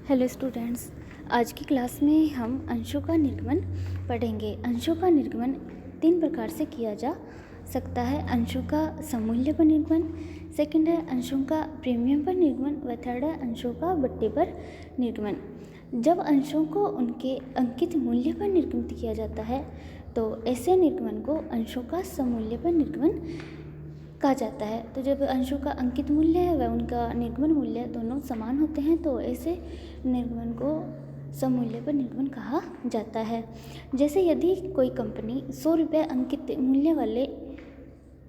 Hello students, आज की class में हम अंशों का निर्गमन पढ़ेंगे। अंशों का निर्गमन 3 प्रकार से किया जा सकता है। अंशों का सममूल्य पर निर्गमन, सेकंड है अंशों का प्रीमियम पर निर्गमन व थर्ड है अंशों का बट्टे पर निर्गमन। जब अंशों को उनके अंकित मूल्य पर निर्गमित किया जाता है तो ऐसे निर्गमन को अंशों का सममूल्य पर निर्गमन कहा जाता है। तो जब अंशों का अंकित मूल्य है व उनका निर्गमन मूल्य दोनों समान होते हैं तो ऐसे निर्गमन को सममूल्य पर निर्गमन कहा जाता है। जैसे यदि कोई कंपनी 100 रुपये अंकित मूल्य वाले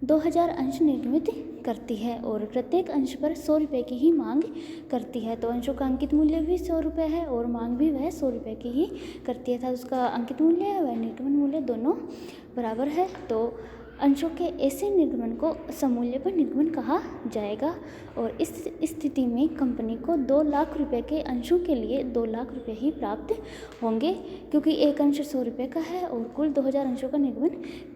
2000 अंश निर्गमित करती है और प्रत्येक अंश पर 100 रुपये की ही मांग करती है, तो अंशों का अंकित मूल्य भी 100 रुपये है और मांग भी वह 100 रुपये की ही करती है। था उसका अंकित मूल्य व निर्गमन मूल्य दोनों बराबर है, तो अंशों के ऐसे निर्गमन को सममूल्य पर निर्गमन कहा जाएगा। और इस स्थिति में कंपनी को 2 लाख रुपए के अंशों के लिए 2 लाख रुपए ही प्राप्त होंगे, क्योंकि एक अंश 100 रुपये का है और कुल 2000 अंशों का निर्गमन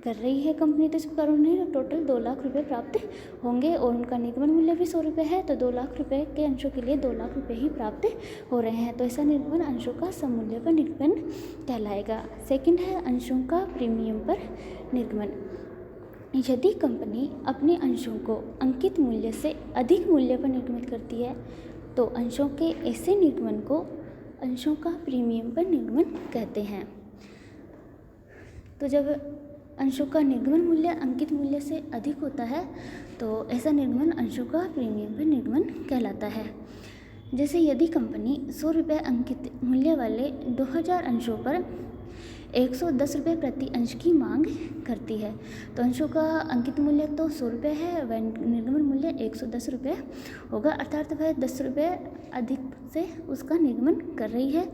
कर रही है कंपनी, तो इस प्रकार उन्हें टोटल 2 लाख रुपये प्राप्त होंगे और उनका निर्गमन मूल्य भी 100 रुपये है, तो 2 लाख रुपये के अंशों के लिए 2 लाख रुपये ही प्राप्त हो रहे हैं। तो ऐसा निर्गमन अंशों का सममूल्य पर निर्गमन कहलाएगा। सेकेंड है अंशों का प्रीमियम पर निर्गमन। यदि कंपनी अपने अंशों को अंकित मूल्य से अधिक मूल्य पर निर्गमित करती है तो अंशों के ऐसे निर्गमन को अंशों का प्रीमियम पर निर्गमन कहते हैं। तो जब अंशों का निर्गमन मूल्य अंकित मूल्य से अधिक होता है तो ऐसा निर्गमन अंशों का प्रीमियम पर निर्गमन कहलाता है। जैसे यदि कंपनी 100 रुपये अंकित मूल्य वाले 2000 अंशों पर 110 रुपये प्रति अंश की मांग करती है, तो अंशों का अंकित मूल्य तो 100 रुपये है व निर्गमन मूल्य 110 रुपये होगा, अर्थात वह 10 रुपये अधिक से उसका निर्गमन कर रही है।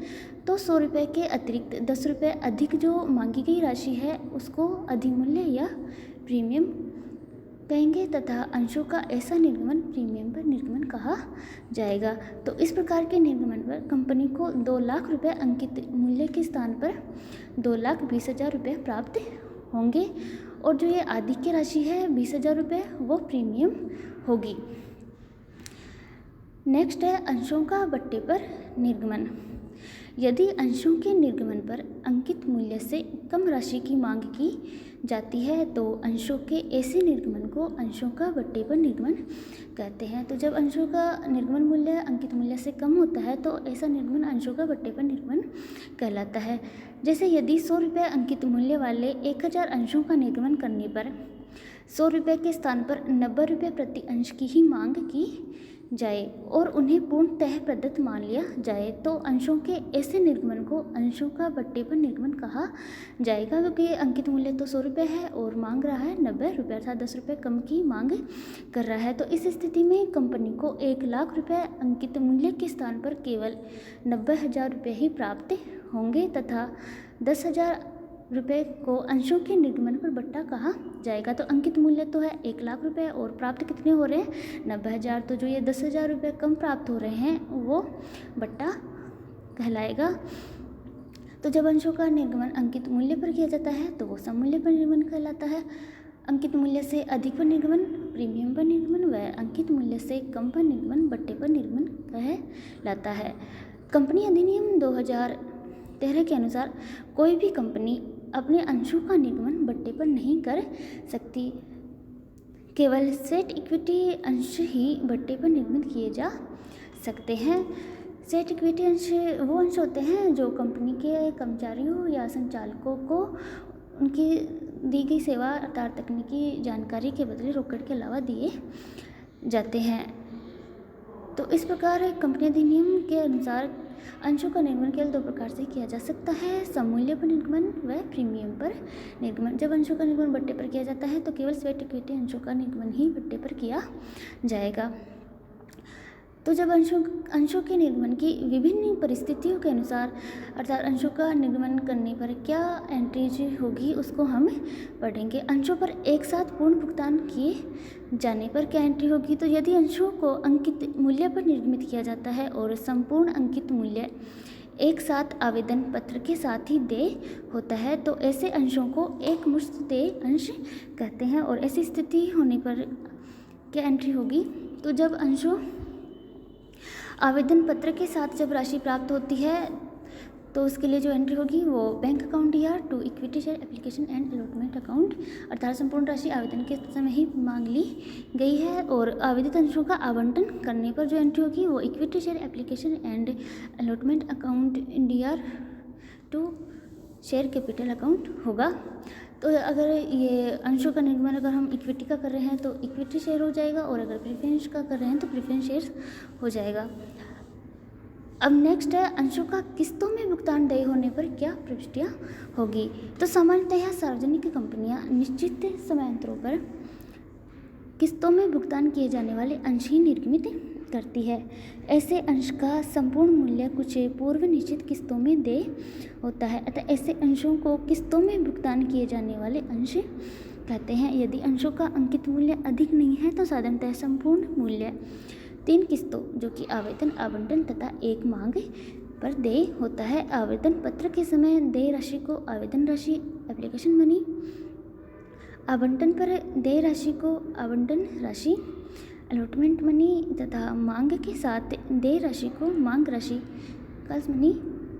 तो 100 रुपये के अतिरिक्त 10 रुपये अधिक जो मांगी गई राशि है उसको अधिमूल्य या प्रीमियम कहेंगे तथा अंशों का ऐसा निर्गमन प्रीमियम पर निर्गमन कहा जाएगा। तो इस प्रकार के निर्गमन पर कंपनी को 2 लाख रुपये अंकित मूल्य के स्थान पर 2,20,000 रुपये प्राप्त होंगे और जो ये आदि की राशि है 20,000 रुपये वो प्रीमियम होगी। नेक्स्ट है अंशों का बट्टे पर निर्गमन। यदि अंशों के निर्गमन पर अंकित मूल्य से कम राशि की मांग की जाती है तो अंशों के ऐसे निर्गमन को अंशों का बट्टे पर निर्गमन कहते हैं। तो जब अंशों का निर्गमन मूल्य अंकित मूल्य से कम होता है तो ऐसा निर्गमन अंशों का बट्टे पर निर्गमन कहलाता है। जैसे यदि 100 रुपये अंकित मूल्य वाले 1000 अंशों का निर्गमन करने पर 100 रुपये के स्थान पर 90 रुपये प्रति अंश की ही मांग की जाए और उन्हें पूर्णतः प्रदत्त मान लिया जाए तो अंशों के ऐसे निर्गमन को अंशों का बट्टे पर निर्गमन कहा जाएगा, क्योंकि अंकित मूल्य तो 100 रुपये है और मांग रहा है 90 रुपये, अर्थात 10 रुपये कम की मांग कर रहा है। तो इस स्थिति में कंपनी को 1 लाख रुपये अंकित मूल्य के स्थान पर केवल 90,000 रुपये ही प्राप्त होंगे तथा 10,000 रुपये को अंशों के निर्गमन पर बट्टा कहा जाएगा। तो अंकित मूल्य तो है 1 लाख रुपये और प्राप्त कितने हो रहे हैं 90,000, तो जो ये 10,000 रुपये कम प्राप्त हो रहे हैं वो बट्टा कहलाएगा। तो जब अंशों का निर्गमन अंकित मूल्य पर किया जाता है तो वो सममूल्य पर निर्गमन कहलाता है। अंकित मूल्य से अधिक पर निर्गमन प्रीमियम पर निर्गमन व अंकित मूल्य से कम पर निर्गमन बट्टे पर निर्गमन कहलाता है। कंपनी अधिनियम 2013 के अनुसार कोई भी कंपनी अपने अंशों का निर्गमन बट्टे पर नहीं कर सकती, केवल सेट इक्विटी अंश ही बट्टे पर निर्गमित किए जा सकते हैं। सेट इक्विटी अंश वो अंश होते हैं जो कंपनी के कर्मचारियों या संचालकों को उनकी दी गई सेवा अर्थात तकनीकी जानकारी के बदले रोकड़ के अलावा दिए जाते हैं। तो इस प्रकार कंपनी अधिनियम के अनुसार अंशों का निर्गमन केवल 2 प्रकार से किया जा सकता है, सममूल्य पर निर्गमन व प्रीमियम पर निर्गमन। जब अंशों का निर्गमन बट्टे पर किया जाता है तो केवल स्वेट इक्विटी अंशों का निर्गमन ही बट्टे पर किया जाएगा। तो जब अंशों के निर्गमन की विभिन्न परिस्थितियों के अनुसार अर्थात अंशों का निर्गमन करने पर क्या एंट्रीज होगी उसको हम पढ़ेंगे। अंशों पर एक साथ पूर्ण भुगतान किए जाने पर क्या एंट्री होगी। तो यदि अंशों को अंकित मूल्य पर निर्गमित किया जाता है और संपूर्ण अंकित मूल्य एक साथ आवेदन पत्र के साथ ही देय होता है तो ऐसे अंशों को एक मुश्त देय अंश कहते हैं। और ऐसी स्थिति होने पर क्या एंट्री होगी। तो जब आवेदन पत्र के साथ जब राशि प्राप्त होती है तो उसके लिए जो एंट्री होगी वो बैंक अकाउंट या to equity share application and allotment account, अर्थात संपूर्ण राशि आवेदन के समय ही मांग ली गई है। और आवेदित अंशों का आवंटन करने पर जो एंट्री होगी वो equity share application and allotment account DR to share capital account होगा। तो अगर ये अंशों का निर्माण अगर हम इक्विटी का कर रहे हैं तो इक्विटी शेयर हो जाएगा, और अगर प्रेफरेंस का कर रहे हैं तो प्रेफरेंस शेयर हो जाएगा। अब नेक्स्ट है अंशों का किस्तों में भुगतान देय होने पर क्या प्रविष्टियाँ होगी। तो सामान्यतः सार्वजनिक कंपनियां निश्चित समयांतरों पर किस्तों में भुगतान किए जाने वाले अंश ही निर्गमित करती है। ऐसे अंश का संपूर्ण मूल्य कुछ पूर्व निश्चित किस्तों में देय होता है, अतः ऐसे अंशों को किस्तों में भुगतान किए जाने वाले अंश कहते हैं। यदि अंशों का अंकित मूल्य अधिक नहीं है तो साधारणतः संपूर्ण मूल्य 3 किस्तों जो कि आवेदन, आवंटन तथा एक मांग पर देय होता है। आवेदन पत्र के समय देय राशि को आवेदन राशि एप्लीकेशन मनी, आवंटन पर देय राशि को आवंटन राशि अलॉटमेंट मनी तथा मांग के साथ देय राशि को मांग राशि कॉल्स मनी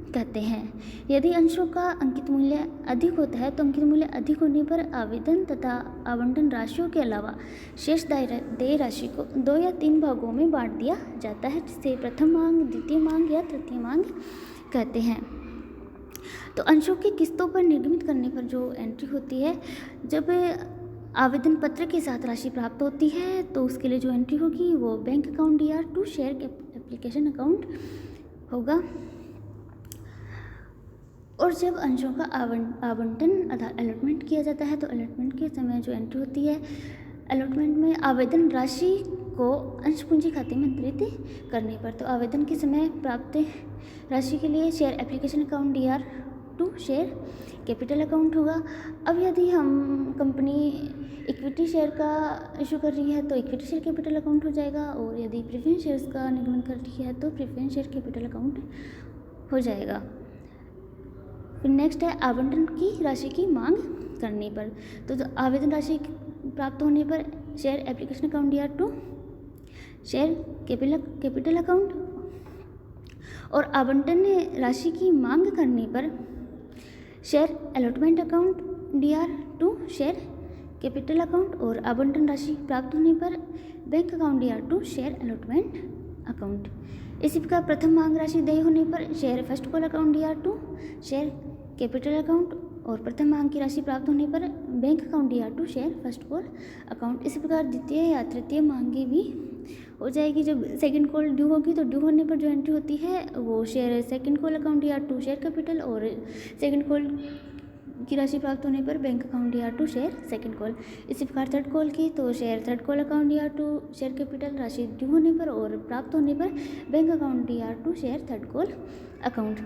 कहते हैं। यदि अंशों का अंकित मूल्य अधिक होता है तो अंकित मूल्य अधिक होने पर आवेदन तथा आवंटन राशियों के अलावा शेष देय राशि को 2 या 3 भागों में बांट दिया जाता है, जिसे प्रथम मांग, द्वितीय मांग या तृतीय मांग कहते हैं। तो अंशों की किस्तों पर निर्गमित करने पर जो एंट्री होती है, जब आवेदन पत्र के साथ राशि प्राप्त होती है तो उसके लिए जो एंट्री होगी वो बैंक अकाउंट या टू शेयर एप्लीकेशन अकाउंट होगा। और जब अंशों का आवंटन अलॉटमेंट किया जाता है तो अलॉटमेंट के समय जो एंट्री होती है, अलॉटमेंट में आवेदन राशि को अंश पूंजी खाते में अंतरित करने पर, तो आवेदन के समय प्राप्त राशि के लिए share application account DR to share capital account होगा। अब यदि हम कंपनी इक्विटी शेयर का इशू कर रही है तो इक्विटी शेयर कैपिटल अकाउंट हो जाएगा, और यदि प्रेफरेंस शेयर्स का निर्गमन कर रही है तो प्रेफरेंस शेयर कैपिटल अकाउंट हो जाएगा। फिर नेक्स्ट है आवंटन की राशि की मांग करने पर, तो आवेदन राशि प्राप्त होने पर share application account DR to share capital account, और आवंटन राशि की मांग करने पर share allotment account DR to share capital account, और आवंटन राशि प्राप्त होने पर bank account DR to share allotment account. इसी प्रकार प्रथम मांग राशि देय होने पर share first call account DR to share capital account, और प्रथम मांग की राशि प्राप्त होने पर bank account DR to share first call account. इसी प्रकार द्वितीय या तृतीय मांगी भी हो जाएगी। जब सेकंड कॉल ड्यू होगी तो ड्यू होने पर जो एंट्री होती है वो share second call account DR to share capital, और सेकंड कॉल की राशि प्राप्त होने पर bank account DR to share second call. इसी प्रकार थर्ड कॉल की तो share third call account DR to share capital, राशि ड्यू होने पर और प्राप्त होने पर bank account DR to share third call account.